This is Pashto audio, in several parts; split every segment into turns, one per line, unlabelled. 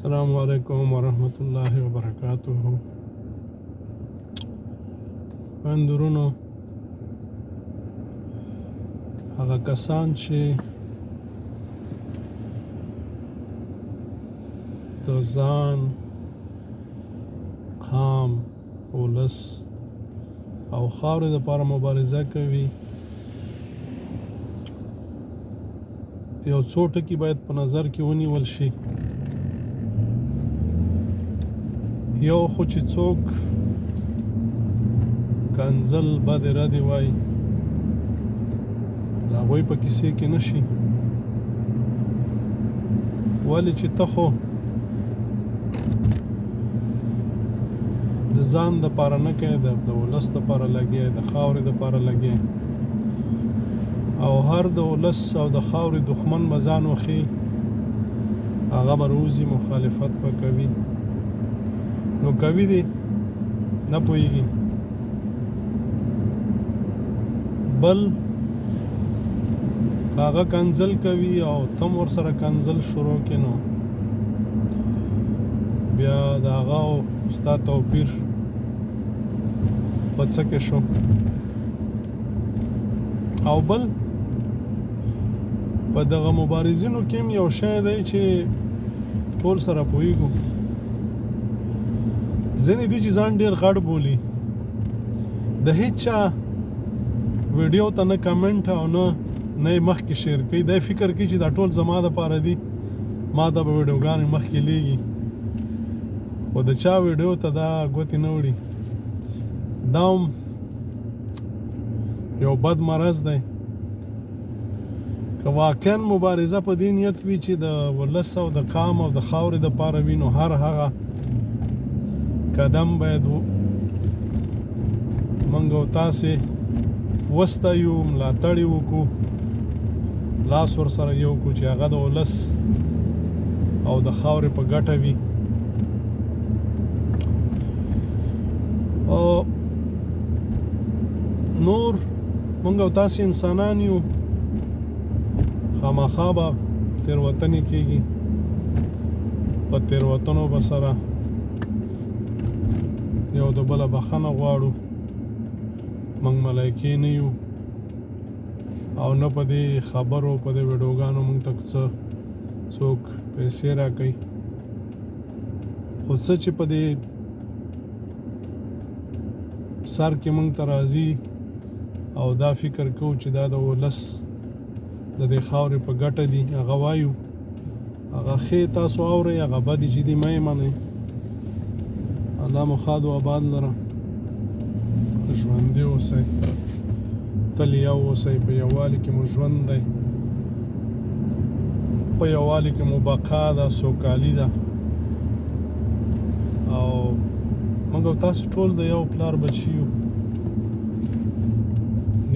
السلام علیکم ورحمت الله وبرکاته. اندرونو هغه کسان چې د ځان قام ولس او خاورې دپاره مبارزه کوي، یو څو ټکي باید په نظر کې ونیول شي. یو خو چې څوک کنځل بد ردې وایي د هغوی په کیسې کې نشي، ولې چې ته خو د ځان دپاره نه کوې، د ولس دپاره لګې، د خاورې دپاره لګې، او هر د ولس او د خاورې دښمن به ځان وښي، هغه به روزي مخالفت به کوي. نو کوي دې نه پوهېږي. بل هغه کنځل کوي او تم ورسره کنځل شروع کړې، نو بیا د هغه او ستا توپیر په څه کې شو. او بل په دغه مبارزینو کې هم یو شی دی چې ټول سره پوهېږو. ځینې دي چې ځان ډېر غټ بولي، د هیڅ چا ویډیو ته نه کمنټ او نه یې مخکې شیر کوي. دی فکر کوي چې دا ټول زما دپاره دي، ما ته به ویډیوګانې مخکې لیږي، خو د چا ویډیو ته دا ګوتې نه وړي. دا هم یو بد مرض دی. که واقعا مبارزه په دې نیت وي چې د ولس او د قام او د خاورې دپاره وي، نو هر هغه قدم باید موږ او تاسې وستایو، ملاتړ یې وکړو، لاس ورسره یو کړو چې هغه د ولس او د خاورې په ګټه وي. او نور موږ او تاسې انسانان یو، خامخا به تېروتنې کېږي، په تېروتنو به سره یو د بله بخښنه غواړو. موږ ملایکې نه یو، او نه په دې خبرو په دې ویډیوګانو موږ ته څوک پیسې راکوي. خو څه چې په دې سر کې موږ ته راځي او دا فکر کوو چې دا د ولس د دې خاورې په ګټه دي، هغه وایو، هغه ښې تاسو اورئ، هغه بدې چې دي مه یې منئ. الله مو ښاد و آباد لره. ژوندي اوسئ، تل یو اوسئ، په یووالي کې مو ژوند دی، په یووالي کې مو بقا ده، سوکالي ده. او موږ او تاسو ټول د یو پلار بچي یو،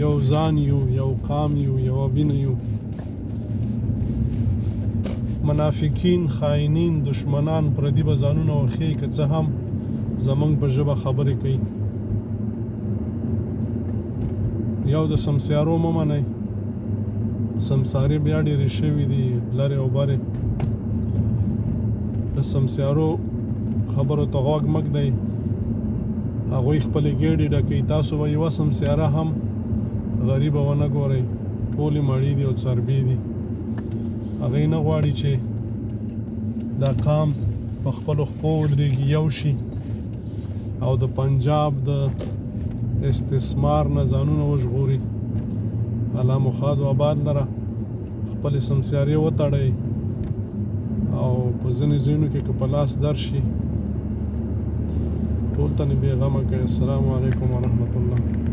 یو ځان یو، یو قام یو، یوه وینه یو. منافقین، خاینین، دشمنان پردي به ځانونه وښیي، که څه هم زمونږ په ژبه خبرې کوي. یو د سمسیارو مه منئ، سمسارې بیا ډېرې شوي دي لرې او برې. د سمسیارو خبرو ته غوږ مه ږدئ، هغوی خپلې ګېډې ډکوي. تاسو به یوه سمسیاره هم غریبه ونه ګورئ، ټولې مړې دي او څربې دي. هغوی نه غواړي چې دا قام په خپلو خپو ودرېږي، یو شي، او د پنجاب د استثمار نه ځانونه وژغوري. الله مو ښاد و آباد لره. خپلې سمسیارې وتړئ، او په ځینې ځایونو کې که په لاس درشي ټول ته بې غمه کوي. السلام علیکم ورحمت الله.